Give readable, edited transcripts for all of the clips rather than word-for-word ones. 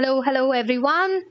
Hello everyone.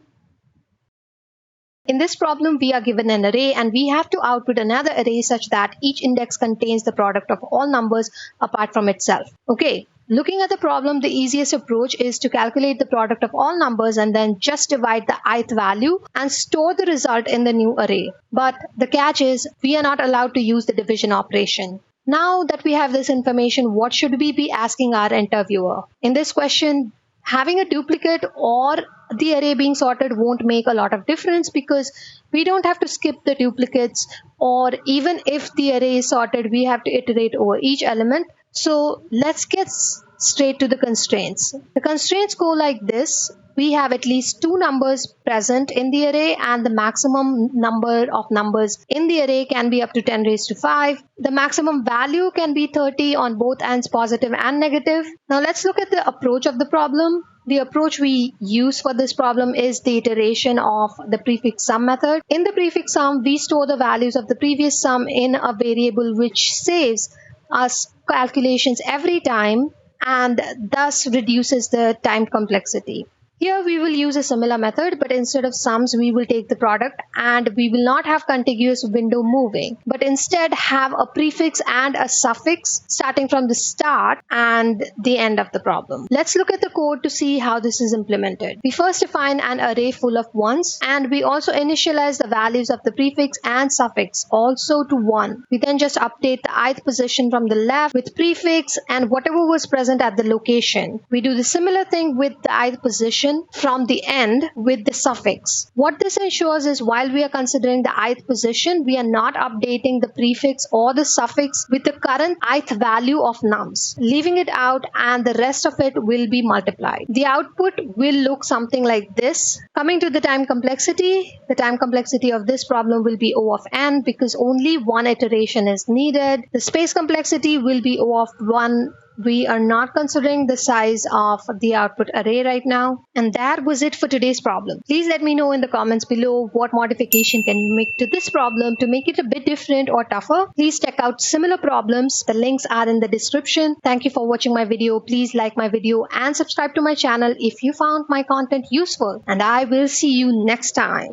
In this problem, we are given an array and we have to output another array such that each index contains the product of all numbers apart from itself. Okay, looking at the problem, the easiest approach is to calculate the product of all numbers and then just divide the ith value and store the result in the new array. But the catch is we are not allowed to use the division operation. Now that we have this information, what should we be asking our interviewer? In this question, having a duplicate or the array being sorted won't make a lot of difference because we don't have to skip the duplicates, or even if the array is sorted, we have to iterate over each element. So let's get straight to the constraints. The constraints go like this. We have at least two numbers present in the array and the maximum number of numbers in the array can be up to 10 raised to 5. The maximum value can be 30 on both ends, positive and negative. Now let's look at the approach of the problem. The approach we use for this problem is the iteration of the prefix sum method. In the prefix sum, we store the values of the previous sum in a variable which saves us calculations every time and thus reduces the time complexity. Here we will use a similar method, but instead of sums, we will take the product and we will not have contiguous window moving, but instead have a prefix and a suffix starting from the start and the end of the problem. Let's look at the code to see how this is implemented. We first define an array full of ones and we also initialize the values of the prefix and suffix also to 1. We then just update the ith position from the left with prefix and whatever was present at the location. We do the similar thing with the ith position from the end with the suffix. What this ensures is while we are considering the ith position, we are not updating the prefix or the suffix with the current ith value of nums, leaving it out and the rest of it will be multiplied. The output will look something like this. Coming to the time complexity of this problem will be O of n because only one iteration is needed. The space complexity will be O of 1. We are not considering the size of the output array right now. And that was it for today's problem. Please let me know in the comments below what modification can you make to this problem to make it a bit different or tougher. Please check out similar problems. The links are in the description. Thank you for watching my video. Please like my video and subscribe to my channel if you found my content useful. And I will see you next time.